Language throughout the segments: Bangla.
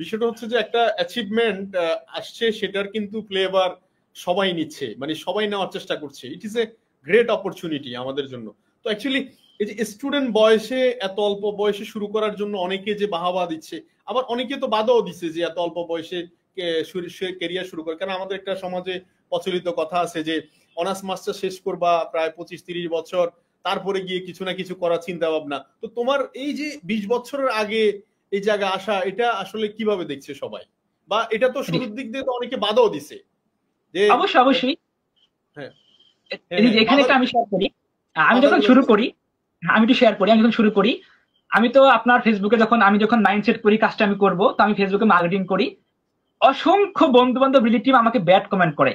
বিষয়টা হচ্ছে যে একটা অ্যাচিভমেন্ট আসছে, সেটার কিন্তু ফ্লেভার সবাই নিচ্ছে, মানে সবাই নেওয়ার চেষ্টা করছে। It is a great opportunity আমাদের জন্য। তো অ্যাকচুয়ালি এই যে স্টুডেন্ট বয়সে, এত অল্প বয়সে শুরু করার জন্য অনেকে যে বাহাবা দিচ্ছে, আবার অনেকে তো বাধাও দিচ্ছে যে এত অল্প বয়সে কেরিয়ার শুরু করে। কারণ আমাদের একটা সমাজে প্রচলিত কথা আছে যে অনার্স মাস্টার শেষ করবা প্রায় 25-30 বছর, তারপরে গিয়ে কিছু না কিছু করার চিন্তা ভাবনা। তো তোমার এই যে 20 বছরের আগে এই জায়গায় আসা, এটা আসলে কিভাবে দেখছে সবাই? বা এটা তো শুরুর দিক দিয়ে তো অনেকে বাধাও দিছে যে অবশ্যই অবশ্যই। হ্যাঁ এখানে বাধা একটা আমি শেয়ার করি। আমি যখন বাধাগুলো শুরু কি? করি, আমি একটু শেয়ার করি, আমি যখন শুরু করি, আমি তো আপনার ফেসবুকে আমি যখন মাইন্ডসেট করি কাজটা আমি করব, তো আমি ফেসবুকে মার্কেটিং করি। অসংখ্য বন্ধু বান্ধব রিলেটিভ আমাকে ব্যাড কমেন্ট করে।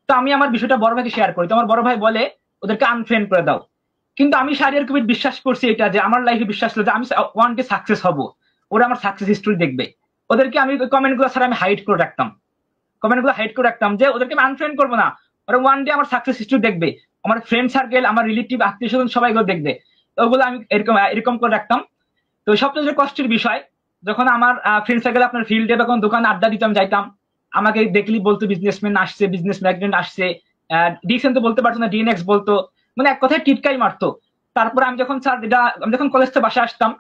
তো আমি আমার বিষয়টা বড় ভাইকে শেয়ার করি, তো আমার বড় ভাই বলে ওদেরকে আনফ্রেন্ড করে দাও। কিন্তু আমি শাহরিয়ার কবির বিশ্বাস করছি এটা, যে আমার লাইফে বিশ্বাস ছিল যে আমি ওয়ান ডে সাকসেস হব, ওরা আমার সাকসেস হিস্ট্রি দেখবে। ওদেরকে আমি কমেন্ট গুলো ছাড়া আমি হাইড করে রাখতাম, কমেন্ট গুলো হাইড করে রাখতাম, যে ওদেরকে আমি আনফ্রেন্ড করবো না, ওরা ওয়ান ডে আমার সাকসেস হিস্ট্রি দেখবে, আমার ফ্রেন্ড সার্কেল, আমার রিলেটিভ, আত্মীয় স্বজন সবাই এগুলো দেখবে। তো ওগুলো আমি এরকম এরকম করে রাখতাম। তো সবচেয়ে যে কষ্টের বিষয়, যখন আমার ফ্রেন্ড সার্কেল আপনার ফিল্ডে বা কোনো দোকানে আড্ডা দিতাম যাইতাম, আমাকে দেখলি বলতো বিজনেসম্যান আসছে, বিজনেস ম্যাগনেট আসছে। ডিএক্সএন তো বলতে পারতো না, ডিএনএক্স বলতো, মানে এক কথায় টিটকাই মারতো। তারপরে আমি যখন স্যার এটা, আমি যখন কলেজ থেকে বাসায় আসতাম,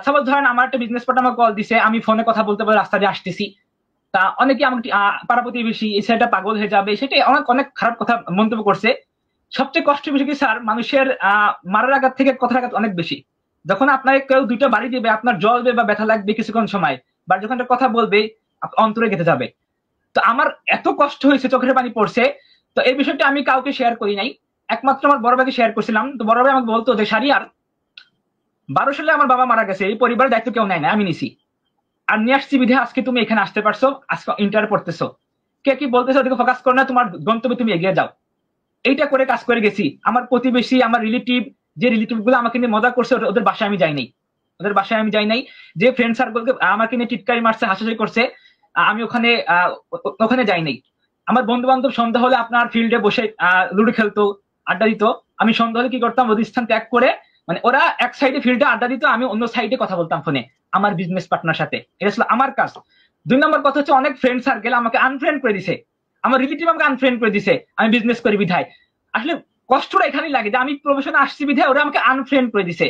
সাপোজ ধরেন আমার একটা বিজনেস পার্টনার আমাকে কল দিছে, আমি ফোনে কথা বলতে পারি, রাস্তা দিয়ে আসতেছি, তা অনেকে আমাকে পাড়া প্রতিবেশী এই ছেলেটা পাগল হয়ে যাবে, সেটাই অনেক অনেক খারাপ কথা মন্তব্য করছে। সবচেয়ে কষ্টের বিষয় কি স্যার, মানুষের মারার আঘাত থেকে কথার আঘাত অনেক বেশি। যখন আপনাকে কেউ দুইটা বাড়ি দিবে, আপনার জ্বলবে বা ব্যথা লাগবে কিছুক্ষণ সময়, বা যখন একটা কথা বলবে অন্তরে গেঁথে যাবে। তো আমার এত কষ্ট হয়েছে, চোখের পানি পড়ছে। তো এই বিষয়টা আমি কাউকে শেয়ার করি নাই, একমাত্র আমার বড় ভাইকে শেয়ার করছিলাম। তো বড় ভাই আমাকে বলতো যে শারিয়ার, 12 সালে আমার বাবা মারা গেছে, এই পরিবারের দায়িত্ব কেউ নেয় না, আমি নিছি। আর নিয়ে আসছি বিধে আজকে তুমি এখানে আসতে পারছো, আজকে ইন্টার পড়তেছো। কে কি বলতেছো ওদিকে ফোকাস করো না, তোমার গন্তব্যে তুমি এগিয়ে যাও। এইটা করে কাজ করে গেছি। আমার প্রতিবেশী, আমার রিলেটিভ, যে রিলেটিভ গুলো আমাকে নিয়ে মজা করছে, ওদের বাসায় আমি যাই নাই, ওদের বাসায় আমি যাই নাই। যে ফ্রেন্ড সার্কেলকে আমাকে নিয়ে টিটকারি মারছে, হাসাহাসি করছে, আমি ওখানে ওখানে যাই নাই। আমার বন্ধু বান্ধব সন্ধ্যা হলে আপনার ফিল্ডে বসে লুডো খেলতো, আড্ডা দিত। আমি সন্ধ্যা হলে কি করতাম, ওদের স্থান ত্যাগ করে, মানে ওরা এক সাইডে ফিল্ডে আড্ডা দিত, আমি অন্য সাইডে কথা বলতাম ফোনে আমার বিজনেস পার্টনার সাথে। এটা ছিল আমার কাজ। 2 নম্বর কথা হচ্ছে, অনেক ফ্রেন্ড সার্কেল আমাকে আনফ্রেন্ড করে দিছে, আমার রিলেটিভ আমাকে আনফ্রেন্ড করে দিছে, আমি বিজনেস করি বিধায়। আসলে কষ্টটা এখানেই লাগে, যে আমি প্রফেশনে আসছি বিধায় ওরা আমাকে আনফ্রেন্ড করে দিছে।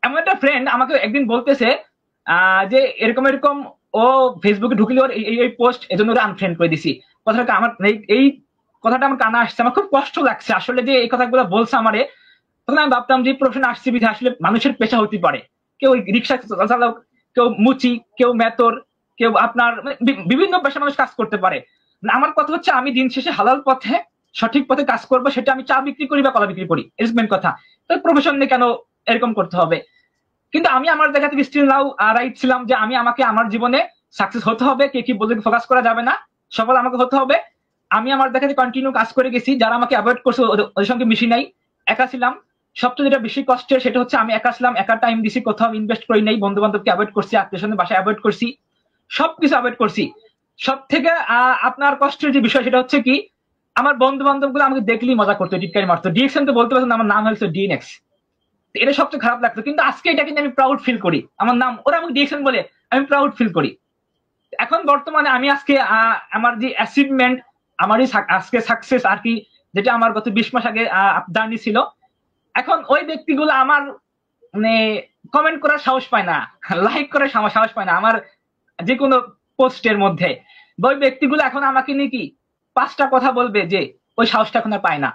এমন একটা ফ্রেন্ড আমাকে একদিন বলতেছে যে এরকম এরকম, ও ফেসবুকে ঢুকলে ওর এই পোস্ট, এজন্য ওরা আনফ্রেন্ড করে দিছি। কথাটা আমার এই কথাটা আমার কানে আসছে, আমার খুব কষ্ট লাগছে আসলে যে এই কথাগুলো বলছে আমারে। তখন আমি ভাবতাম যে প্রফেশনে আসছি বিধায় আসলে মানুষের পেশা হতে পারে, কেউ রিক্সা চালক, কেউ মুচি, কেউ মেতর, কেউ আপনার বিভিন্ন পেশা মানুষ কাজ করতে পারে। আমার কথা হচ্ছে আমি দিন শেষে হালাল পথে, সঠিক পথে কাজ করবো, সেটা আমি চা বিক্রি করি বা কলা বিক্রি করি, এর মেন কথা। তো প্রফেশন নিয়ে কেন এরকম করতে হবে? কিন্তু আমি আমার জায়গা থেকে স্টিল নাও রাইট ছিলাম, যে আমি আমাকে আমার জীবনে সাকসেস হতে হবে, কে কি বলতে ফোকাস করা যাবে না, সফল আমাকে হতে হবে। আমি আমার দেখা কন্টিনিউ কাজ করে গেছি, যারা আমাকে অ্যাভয়েড করছে ওদের সঙ্গে মিশি নাই, একা ছিলাম। সবচেয়ে যেটা বেশি কষ্টের সেটা হচ্ছে আমি একা ছিলাম, একা টাইম দিছি, কোথাও ইনভেস্ট করি নাই, বন্ধু বান্ধবকে অ্যাভয়েড করছি, আত্মীয় স্বজনের বাসায় অ্যাভয়েড করছি, সবকিছু অ্যাভয়েড করছি। সব থেকে আপনার কষ্টের যে বিষয় সেটা হচ্ছে কি, আমার বন্ধু বান্ধব গুলো আমাকে দেখলেই মজা করতো, টিটকারি মারতো। ডিএক্সএন তো বলতে পারছেন, আমার নাম হচ্ছে ডিএনএক্স। এটা সবচেয়ে খারাপ লাগতো, কিন্তু আজকে এটা কিন্তু আমি প্রাউড ফিল করি, আমার নাম ওরা আমাকে ডিএক্সএন বলে, আমি প্রাউড ফিল করি। এখন বর্তমানে আমি আজকে আমার যে অ্যাচিভমেন্ট, আমার আজকে সাকসেস আর কি, যেটা আমার গত 20 মাস আগে জার্নি ছিল, এখন ওই ব্যক্তিগুলো আমার মানে কমেন্ট করার সাহস পায় না, লাইক করার সাহস পায় না আমার যে কোনো পোস্টের মধ্যে। ওই ব্যক্তিগুলো এখন আমাকে নিয়ে কি 5টা কথা বলবে, যে ওই সাহসটা এখন আর পায় না।